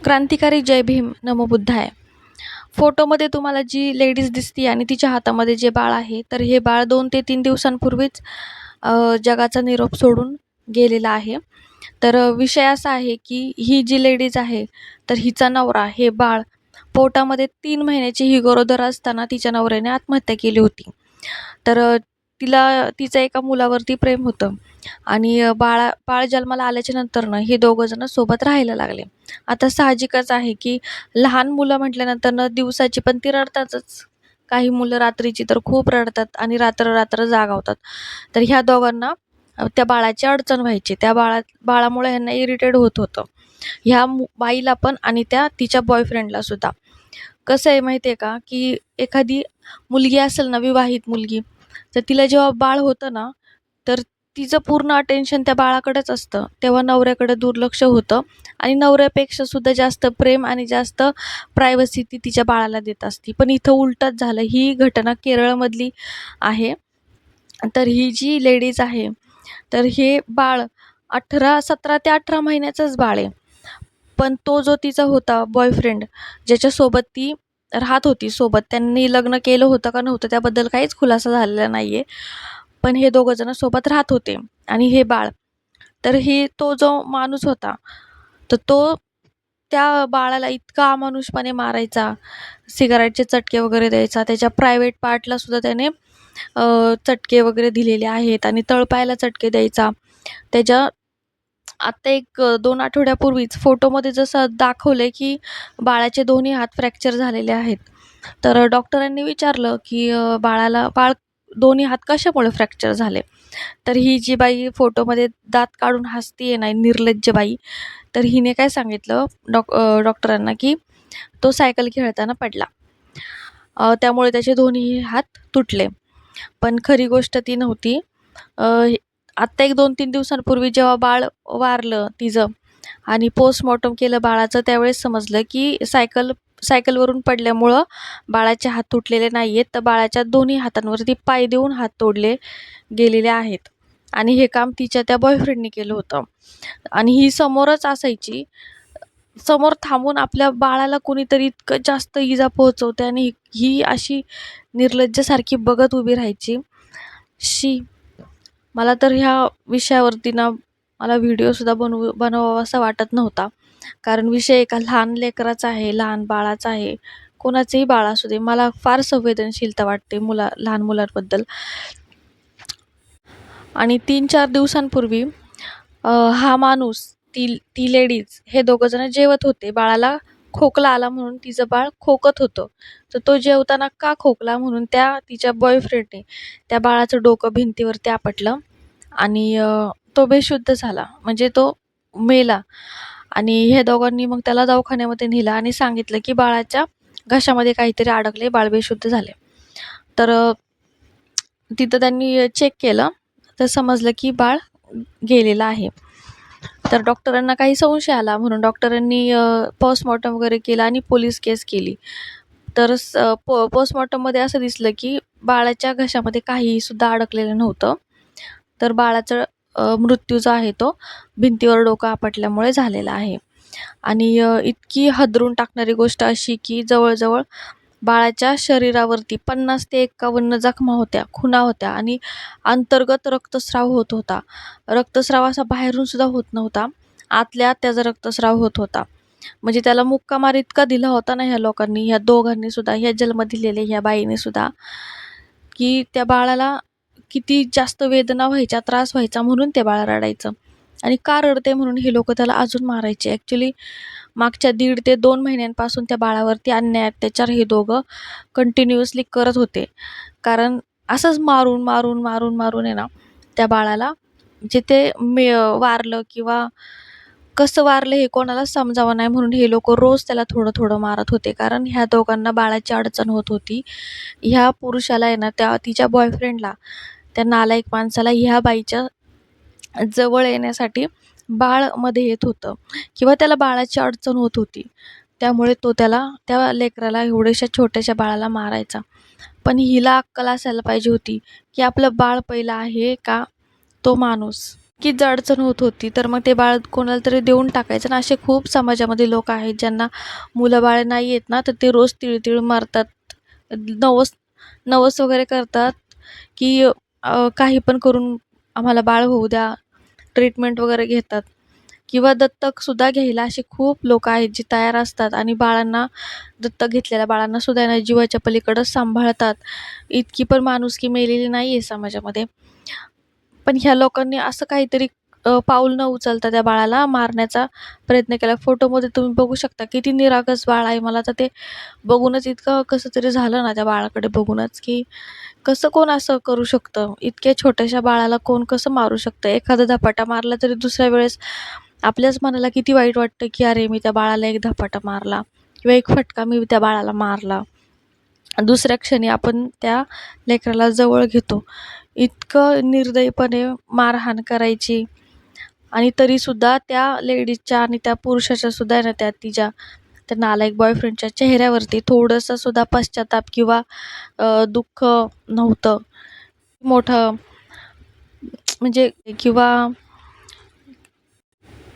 क्रांतिकारी जय भीम नमो बुद्धाय. फोटोमध्ये तुम्हाला जी लेडीज दिसते आणि तिच्या हातामध्ये जे बाळ आहे, तर हे बाळ 2 ते 3 दिवसांपूर्वीच जगाचा निरोप सोडून गेलेला आहे. तर विषय असा आहे की ही जी लेडीज आहे, तर हिचा नवरा हे बाळ पोटामध्ये 3 महिन्याची ही गरोदर असताना तिच्या नवऱ्याने आत्महत्या केली होती. तर तिचं एका मुलावरती प्रेम होतं आणि बाळ जन्माला आल्याच्या नंतरनं हे दोघं जण सोबत राहायला लागले. आता साहजिकच आहे की लहान मुलं म्हटल्यानंतरनं दिवसाची पण ती रडतातच. काही मुलं रात्रीची तर खूप रडतात आणि रात्र-रात्र जागावतात. तर ह्या दोघांना त्या बाळाची अडचण व्हायची. त्या बाळामुळे ह्यांना इरिटेट होत होतं. ह्या बाईला पण आणि तिच्या बॉयफ्रेंडला सुद्धा. कसं आहे माहिती आहे का, की एखादी मुलगी असेल ना, विवाहित मुलगी, तर तिला जेव्हा बाळ होतं ना, तर तिचं पूर्ण अटेन्शन त्या बाळाकडेच असतं. तेव्हा नवऱ्याकडे दुर्लक्ष होतं आणि नवऱ्यापेक्षा सुद्धा जास्त प्रेम आणि जास्त प्रायव्हसी ती तिच्या बाळाला देत असते. पण इथं उलटंच झालं. ही घटना केरळमधली आहे. तर ही जी लेडीज आहे, तर हे बाळ 17 ते 18 महिन्याचंच बाळ आहे. पण तो जो तिचा होता बॉयफ्रेंड, ज्याच्यासोबत ती राहत होती सोबत, त्यांनी लग्न केलं होतं का नव्हतं त्याबद्दल काहीच खुलासा झालेला नाही. पण हे दोघं जण सोबत राहत होते आणि हे बाळ. तर तो जो माणूस होता, तर तो त्या बाळाला इतका अमानुषपणे मारायचा, सिगारेटचे चटके वगैरे द्यायचा. त्याच्या प्रायव्हेट पार्टला सुद्धा त्याने चटके वगैरे दिलेले आहेत आणि तळपायाला चटके द्यायचा. त्याच्या आत्ता 2 आठवड्यापूर्वीच फोटोमध्ये जसं दाखवलंय, की बाळाचे दोन्ही हात फ्रॅक्चर झालेले आहेत. तर डॉक्टरांनी विचारलं, की बाळ दोन्ही हात कशामुळे फ्रॅक्चर झाले? तर ही जी बाई फोटोमध्ये दात काढून हसतीये ना, निर्लज्ज बाई, तर हिने काय सांगितलं डॉक्टरांना, की तो सायकल खेळताना पडला. त्यामुळे त्याचे दोन्ही हात तुटले. पण खरी गोष्ट ती नव्हती. आत्ता 2-3 दिवसांपूर्वी जेव्हा बाळ वारलं तिचं आणि पोस्टमॉर्टम केलं बाळाचं, त्यावेळेस समजलं की सायकलवरून पडल्यामुळं बाळाचे हात तुटलेले नाही आहेत, तर बाळाच्या दोन्ही हातांवरती पाय देऊन हात तोडले गेलेले आहेत आणि हे काम तिच्या त्या बॉयफ्रेंडने केलं होतं. आणि ही समोरच असायची. समोर थांबून आपल्या बाळाला कुणीतरी इतकं जास्त इजा पोहोचवते आणि ही अशी निर्लज्जसारखी बघत उभी राहायची. शी! मला तर ह्या विषयावरती ना मला व्हिडिओसुद्धा बनवावासा वाटत नव्हता. कारण विषय एका लहान लेकराचा आहे, लहान बाळाचा आहे. कोणाचंही बाळ असू दे, मला फार संवेदनशीलता वाटते लहान मुलांबद्दल. आणि 3-4 दिवसांपूर्वी हा माणूस, ती लेडीज, हे दोघं जण जेवत होते. बाळाला खोकला आला म्हणून तिचं बाळ खोकत होतं. तर तो जेवताना का खोकला म्हणून तिच्या बॉयफ्रेंडने त्या बाळाचं डोकं भिंतीवरती आपटलं आणि तो बेशुद्ध झाला. म्हणजे तो मेला. आणि ह्या दोघांनी मग त्याला दवाखान्यामध्ये नेलं आणि सांगितलं, की बाळाच्या घशामध्ये काहीतरी अडकले, बाळ बेशुद्ध झाले. तर तिथं त्यांनी चेक केलं, तर समजलं की बाळ गेलेलं आहे. तर डॉक्टरांना काही संशय आला म्हणून डॉक्टरांनी पोस्टमॉर्टम वगैरे केलं आणि पोलीस केस केली. तर पोस्टमॉर्टममध्ये असं दिसलं की बाळाच्या घशामध्ये काहीही सुद्धा अडकलेलं नव्हतं. तर बाळाचा मृत्यू जो आहे तो भिंतीवर डोकं आपटल्यामुळे झालेला आहे. आणि इतकी हादरून टाकणारी गोष्ट अशी की जवळ-जवळ बाळाच्या शरीरावरती 50 ते 51 जखमा होत्या, खुणा होत्या आणि अंतर्गत रक्तस्राव होत होता. रक्तस्राव असा बाहेरून सुद्धा होत नव्हता. आतल्या आत त्याचा रक्तस्राव होत होता. म्हणजे त्याला मुक्का मार इतका दिला होता ना ह्या लोकांनी, ह्या दोघांनी सुद्धा, ह्या जन्म दिलेल्या ह्या बाईने सुद्धा, की त्या बाळाला किती जास्त वेदना व्हायच्या, त्रास व्हायचा म्हणून ते बाळ रडायचं. आणि का रडते म्हणून हे लोकं त्याला अजून मारायचे. ॲक्च्युली मागच्या 1.5 ते 2 महिन्यांपासून त्या बाळावरती अन्याय अत्याचार हे दोघं कंटिन्युअसली करत होते. कारण असंच मारून, मारून, मारून, मारून आहे ना, त्या बाळाला जिथे वारलं किंवा कसं वारलं हे कोणालाच समजावं नाही म्हणून हे लोकं रोज त्याला थोडं-थोडं मारत होते. कारण ह्या दोघांना बाळाची अडचण होत होती. ह्या पुरुषाला आहे ना, तिच्या बॉयफ्रेंडला, त्या नालायक माणसाला ह्या बाईच्या जवळ येण्यासाठी बाळ मध्ये येत होतं किंवा त्याला बाळाची अडचण होत होती. त्यामुळे तो त्या लेकराला, एवढ्याशा छोट्याशा बाळाला मारायचा. पण हिला अक्कल असायला पाहिजे होती, की आपलं बाळ पहिलं आहे का तो माणूस? कीच अडचण होत होती, तर मग ते बाळ कोणाला तरी देऊन टाकायचं आणि असे खूप समाजामध्ये लोक आहेत ज्यांना मुलं-बाळं नाही आहेत ना, तर ते रोज तीळ-तीळ मारतात. नवस नवस वगैरे करतात, की काही पण करून आम्हाला बाळ होऊ द्या, ट्रीटमेंट वगैरे घेतात किंवा दत्तकसुद्धा घ्यायला असे खूप लोकं आहेत जे तयार असतात आणि बाळांना दत्तक घेतलेल्या बाळांना सुद्धा ना जीवाच्या पलीकडं सांभाळतात. इतकी पण माणुसकी मेलेली नाही आहे समाजामध्ये. पण ह्या लोकांनी असं काहीतरी पाऊल न उचलता त्या बाळाला मारण्याचा प्रयत्न केला. फोटोमध्ये तुम्ही बघू शकता किती निरागस बाळ आहे. मला तर ते बघूनच इतकं कसं तरी झालं ना त्या बाळाकडे बघूनच, की कसं कोण असं करू शकतं? इतक्या छोट्याशा बाळाला कोण कसं मारू शकतं? एखादा धपाटा मारला तरी दुसऱ्या वेळेस आपल्याच मनाला किती वाईट वाटतं, की अरे मी त्या बाळाला एक धपाटा मारला किंवा एक फटका मी त्या बाळाला मारला. दुसऱ्या क्षणी आपण त्या लेकराला जवळ घेतो. इतकं निर्दयीपणे मारहाण करायची आणि तरीसुद्धा त्या लेडीजच्या आणि त्या पुरुषाच्या सुद्धा आहे ना त्या तिच्या त्या नालायक बॉयफ्रेंडच्या चेहऱ्यावरती थोडंसं सुद्धा पश्चाताप किंवा दुःख नव्हतं. मोठं म्हणजे किंवा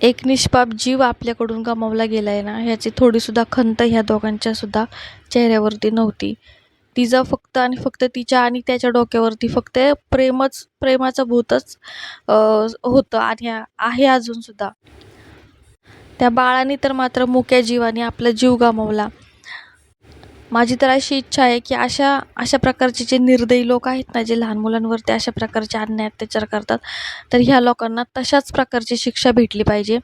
एक निष्पाप जीव आपल्याकडून गमावला गेला आहे ना, ह्याची थोडीसुद्धा खंत ह्या दोघांच्यासुद्धा चेहऱ्यावरती नव्हती. तिचं फक्त आणि फक्त तिच्या आणि त्याच्या डोक्यावरती फक्त प्रेमाचं भूतच होतं आणि आहे अजूनसुद्धा. त्या बाळाने तर मात्र मुक्या जीवाने आपला जीव गमावला. माझी तर अशी इच्छा आहे, की अशा अशा प्रकारचे जे निर्दयी लोक आहेत ना, जे लहान मुलांवरती अशा प्रकारचे अन्याय अत्याचार करतात, तर ह्या लोकांना तशाच प्रकारची शिक्षा भेटली पाहिजे.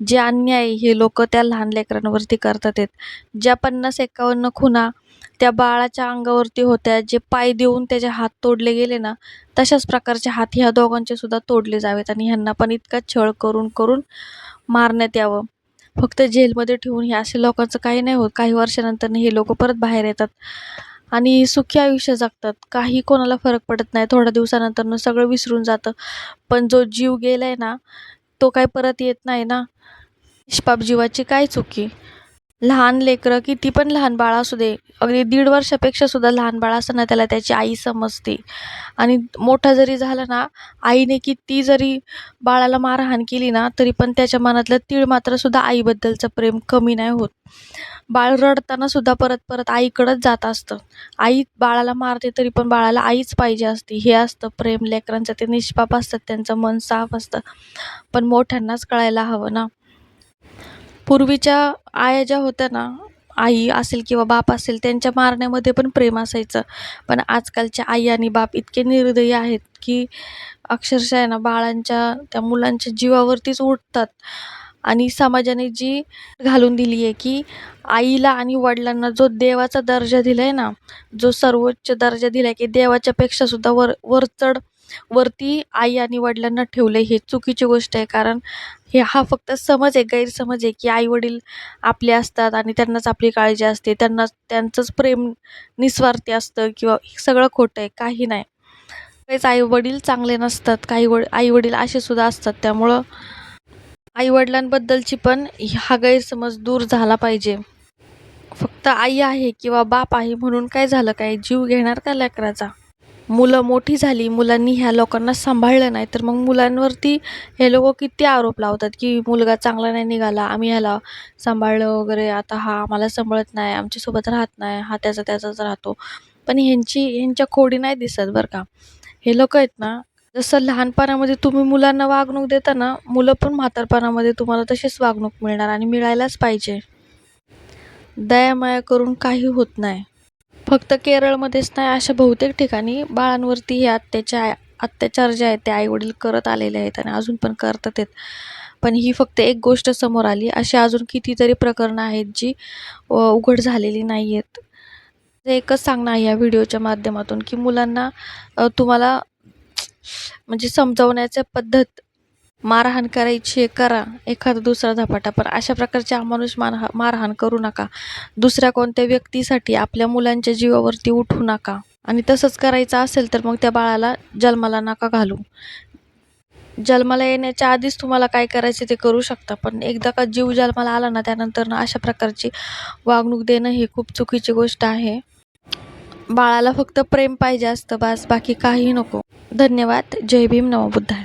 जे अन्याय हे लोकं त्या लहान लेकरांवरती करतात आहेत. ज्या 50-51 खुना त्या बाळाच्या अंगावरती होत्या, जे पाय देऊन त्याचे हात तोडले गेले ना, तशाच प्रकारचे हात ह्या दोघांचे सुद्धा तोडले जावेत आणि ह्यांना पण इतका छळ करून करून मारण्यात यावं. फक्त जेलमध्ये ठेवून हे अशा लोकांचं काही नाही होत. काही वर्षानंतर हे लोकं परत बाहेर येतात आणि सुखी आयुष्य जगतात. काही कोणाला फरक पडत नाही. थोड्या दिवसानंतर सगळं विसरून जातं. पण जो जीव गेलाय ना, तो काही परत येत नाही ना. निष्पाप जीवाची काय चुकी? लहान लेकरं किती पण लहान बाळ असू दे, अगदी 1.5 वर्षापेक्षा सुद्धा लहान बाळ असताना त्याला त्याची आई समजते आणि मोठा जरी झाला ना, आईने किती जरी बाळाला मारहाण केली ना, तरी पण त्याच्या मनातलं तीळ मात्र सुद्धा आईबद्दलचं प्रेम कमी नाही होत. बाळ रडताना सुद्धा परत परत आईकडंच जात असतं. आई बाळाला मारते तरी पण बाळाला आईच पाहिजे असते. हे असतं प्रेम लेकरांचं. ते निष्पाप असतात, त्यांचं मन साफ असतं. पण मोठ्यांनाच कळायला हवं ना. पूर्वीच्या आया ज्या होत्या ना, आई असेल किंवा बाप असेल, त्यांच्या मारण्यामध्ये पण प्रेम असायचं. पण आजकालच्या आई आणि बाप इतके निर्दयी आहेत, की अक्षरशः आहे ना, बाळांच्या त्या मुलांच्या जीवावरतीच उठतात. आणि समाजाने जी घालून दिली आहे, की आईला आणि वडिलांना जो देवाचा दर्जा दिलाय ना, जो सर्वोच्च दर्जा दिलाय, की देवाच्या पेक्षा सुद्धा वरती आई आणि वडिलांना ठेवलंय, हे चुकीची गोष्ट आहे. कारण हा फक्त समज आहे, गैरसमज आहे, की आई-वडील आपले असतात आणि त्यांनाच आपली काळजी असते. त्यांचंच प्रेम निस्वार्थी असतं किंवा हे सगळं खोटं आहे, काही नाही. काहीच आई-वडील चांगले नसतात. काही आई-वडील असे सुद्धा असतात. त्यामुळं आई-वडिलांबद्दलची पण हा गैरसमज दूर झाला पाहिजे. फक्त आई आहे किंवा बाप आहे म्हणून काय झालं काय? जीव घेणार का लेकराचा? मुलं मोठी झाली, मुलांनी ह्या लोकांना सांभाळलं नाही, तर मग मुलांवरती हे लोकं किती आरोप लावतात, की मुलगा चांगला नाही निघाला, आम्ही ह्याला सांभाळलं वगैरे, आता हा आम्हाला सांभाळत नाही, आमच्यासोबत राहत नाही, हा त्याचाच राहतो. पण ह्यांच्या खोडी नाही दिसत बरं का. हे लोकं आहेत ना, जसं लहानपणामध्ये तुम्ही मुलांना वागणूक देता ना, मुलं पण म्हातारपणामध्ये तुम्हाला तशीच वागणूक मिळणार आणि मिळायलाच पाहिजे. दयामाया करून काही होत नाही. फक्त केरळमध्येच नाही, अशा बहुतेक ठिकाणी बाळांवरती हे अत्याचार जे आहेत ते आई-वडील करत आलेले आहेत आणि अजून पण करतात आहेत. पण ही फक्त एक गोष्ट समोर आली. अशी अजून कितीतरी प्रकरणं आहेत जी उघड झालेली नाही आहेत. एकच सांगणं आहे या व्हिडिओच्या माध्यमातून, की मुलांना तुम्हाला म्हणजे समजावण्याच्या पद्धत मारहाण करायची आहे करा, एखादा दुसरा धपाटा. पण अशा प्रकारची अमानुष मारहाण करू नका. दुसऱ्या कोणत्या व्यक्तीसाठी आपल्या मुलांच्या जीवावरती उठू नका. आणि तसंच करायचं असेल तर मग त्या बाळाला जन्माला नका घालू. जन्माला येण्याच्या आधीच तुम्हाला काय करायचं ते करू शकता. पण एकदा का जीव जन्माला आला ना, त्यानंतर ना अशा प्रकारची वागणूक देणं ही खूप चुकीची गोष्ट आहे. बाळाला फक्त प्रेम पाहिजे असतं बास, बाकी काही नको. धन्यवाद. जय भीम, नमो बुद्धाय.